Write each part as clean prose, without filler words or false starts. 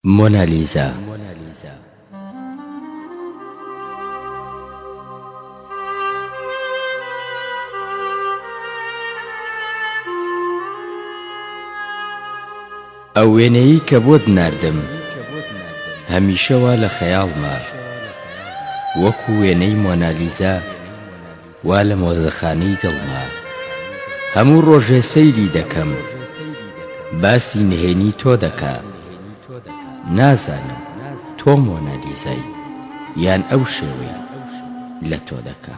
موناليزا. ئەو وێنەی کە بۆت ناردم هەمیشەوە لە خەیاڵما، وەکو وێنەی مۆنالیزا وا لە مۆزەخانەی دڵما. هەموو ڕۆژێ سەیری دەکەم، باسی نهێنی تۆ دەکا. نازانم تۆ مۆنالیزای یان ئەو شێوەی لە تۆ دەکا.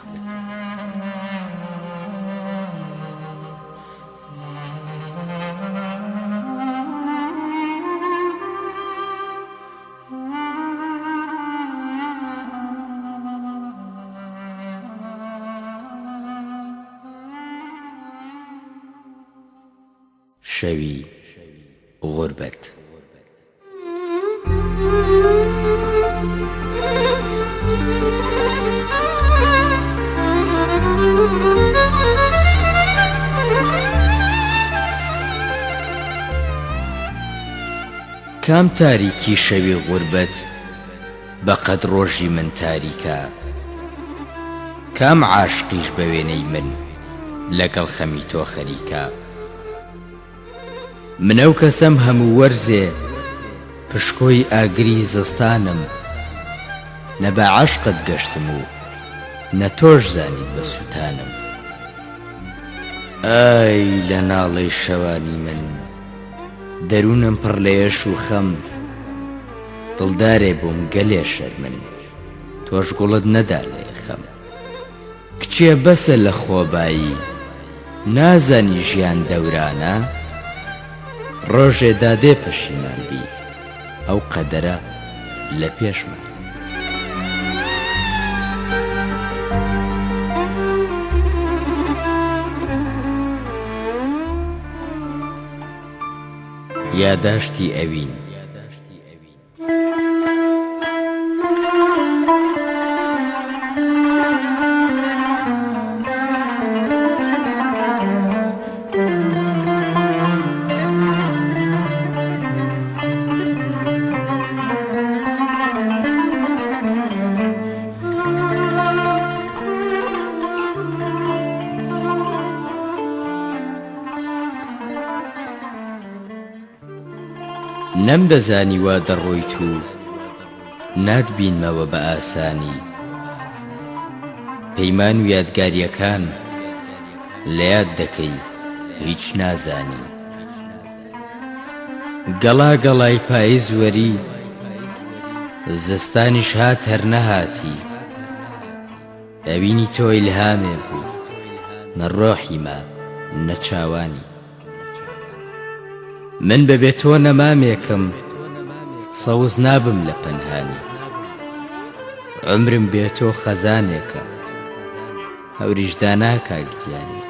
شەوی غوربەت. کام تاریکی شەوی غوربەت بەقەد ڕۆژی من تاریکە، کام عاشقیش بە وێنەی من لەگەڵ خەمی تۆ خەریکە. منەو کەسەم هەموو وەرزێ پشکۆی ئاگری زستانم، نە بە عاشقت گەشتم و نە تۆش زانیت بە سوتانم. ئای لە ناڵەی شەوانی من دەروونم پڕ لە یەش و خەم، دڵدارێ بووم گەلێ شەرمن تۆش گوڵت نەدا لە یەخەم. کچێ بەسە لە خۆبایی نازانی ژیان دەورانە، ڕۆژێ دادێ پەشیمان بی ئەو قەدەرە لە پێشمان. یاداشتی ئەوین. نەمدەزانی وا دەڕۆیت و ناتبینمەوە بە ئاسانی، پەیمان و یادگاریەکان لە یاد دەکەی هیچ نازانی. گەڵا گەڵای پاییز وەری زستانیش هات هەر نەهاتی، ئەبینی تۆ ئیلهامێ بوو نە ڕۆحیمە نە چاوانی. من بەبێ تۆ نەمامێکم سەوز نابم لە پەنهانی، عمرم بێ تۆ خەزانێکە هەوریشدا کاگریانی.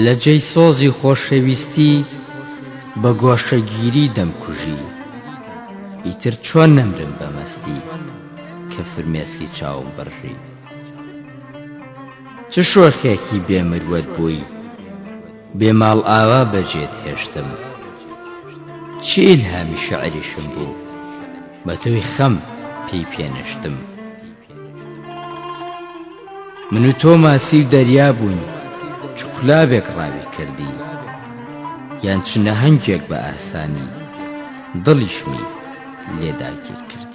لە جێی سۆزی خۆشەویستی بە گۆشەگیری دەمکوژی، ئیتر چۆن نەمرم بەمەستی کە فرمێسکی چاوم بڕژی. چ شۆخێکی بێمروەت بووی بێماڵ ئاوا بەجێت هێشتم، چی ئیلهامی شەعریشم بوو بە تۆی خەم پێی پێنەشتم. من و تۆ ماسی و دەریا بووین، چوقلابێک ڕاوی کردی یان چ نەهەنگێک بە ئاسانی دڵیشمی لێداگیر کردی.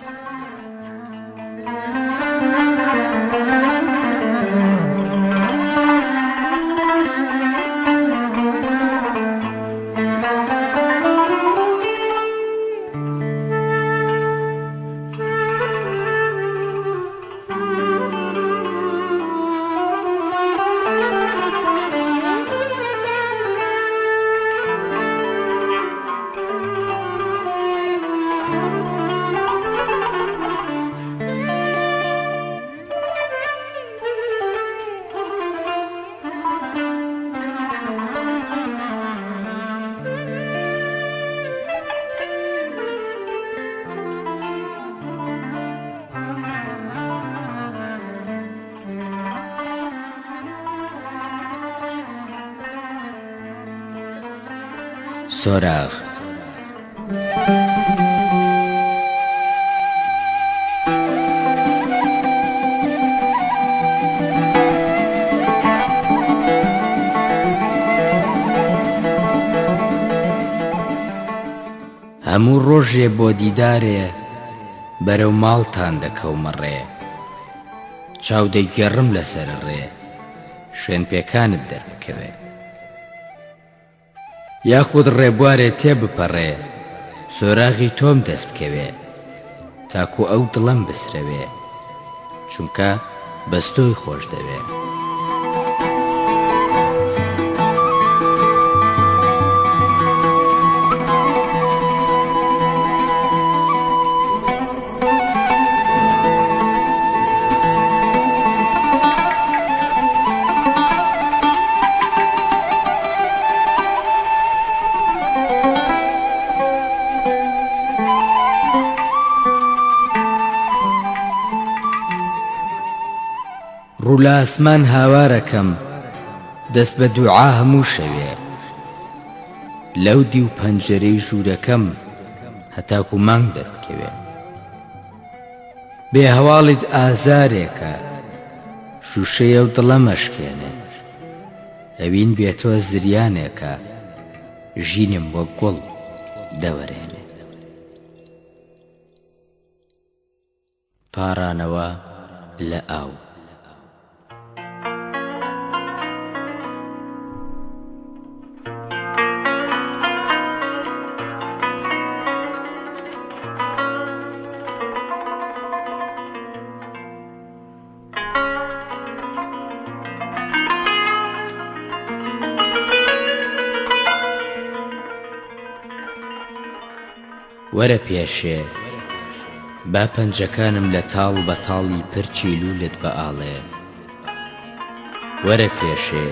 سۆراغ. هەموو ڕۆژێ بۆ دیدارێ بەرەو ماڵتان دەکەومەڕێ، چاو دەیگێڕم لەسەر ڕێ شوێن پێکانت دەربکەوێ، یاخود ڕێبوارێ تێبپەڕێ سۆراغی تۆم دەست بکەوێ، تاکو ئەو دڵم بسرەوێ چونکە بەستۆی خۆش دەوێ. ڕوو لە ئاسمان هاوارەکەم دەست بە دوعا هەموو شەوێ، لەو دی و پەنجەرەی ژوورەکەم هەتاکو مانگ دەربکەوێ. بێ هەواڵیت ئازارێکە شوشەیە و دڵە مەشکێنێ، ئەوین بێتۆ زریانێکە ژینم وەک گوڵ دەوەرێنێ. پارانەوە لە ئاو. وەرە پێشێ با پەنجەکانم لە تاڵ بە تاڵی پرچی لولت بە ئاڵێ، وەرە پێشێ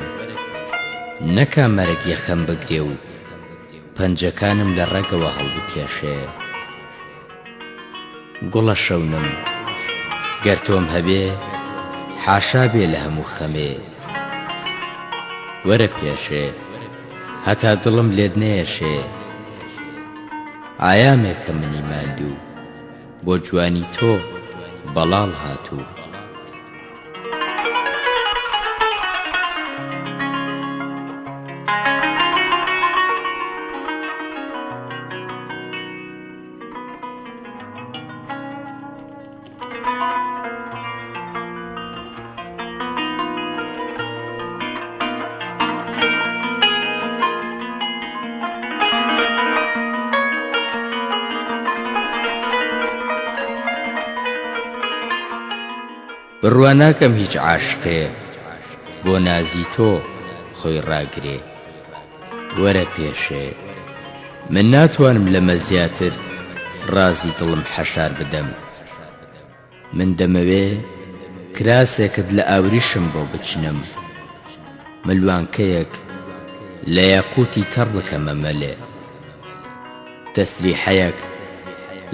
نەکا مەرەگی خەم بگرێ و پەنجەکانم لە ڕێگەوە هەڵبکێشێ. گوڵە شەونم گەر تۆم هەبێ حاشا بێ لە هەموو خەمێ، وەرە پێشێ هەتا دڵم لێت نەیەشێ، ئایامێکە منی ماندوو بۆ جوانی تۆ بەڵاڵ هاتوو. بڕوا ناکەم هیچ عاشقێ بۆ نازی تۆ خۆی ڕاگرێ، وەرە پێشێ من ناتوانم لەمە زیاتر ڕازی دڵم حەشار بدەم. من دەمەوێ کراسێکت لە ئاوریشم بۆ بچنم، ملوانکەیەک لە یاقوتی تەڕ بکەمە مەلێ، تەستریحەیەک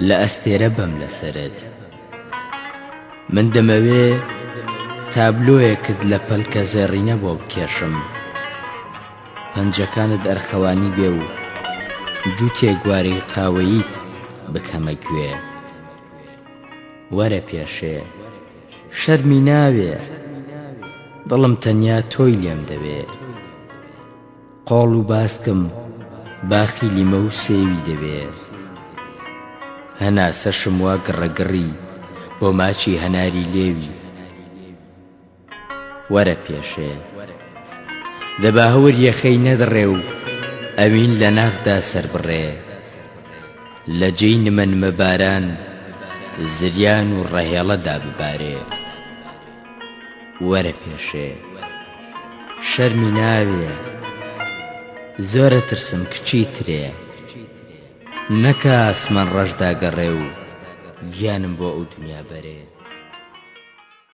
لە ئەستێرە بەم لەسەرت. من دەمەوێ تابلۆیەکت لە پەلکە زێڕینە بۆ بکێشم، پەنجەکانت ئەرخەوانی بێ و جووتێ گوارەی قاوەییت بکەمە گوێ. وەرە پێشێ شەرمی ناوێ دڵم تەنیا تۆی لێم دەوێ، قۆڵ و باسکم باخی لیمە و سێوی دەوێ، هەناسەشم وا گڕەگڕی بۆ ماچی هەناری لێوی. وەرە پێشێ دەبا هەور یەخەی نەدڕێ و ئەوین لە ناخدا سەر بڕێ، لە جێی نمەنمە باران زریان و ڕەهێڵەدا ببارێ. وەرە پێشێ شەرمی ناوێ زۆرە ترسم کچی ترێ، نەکە ئاسمان ڕەشدا گەڕێ و گیانم بۆ ئەو دنیا بەرێ.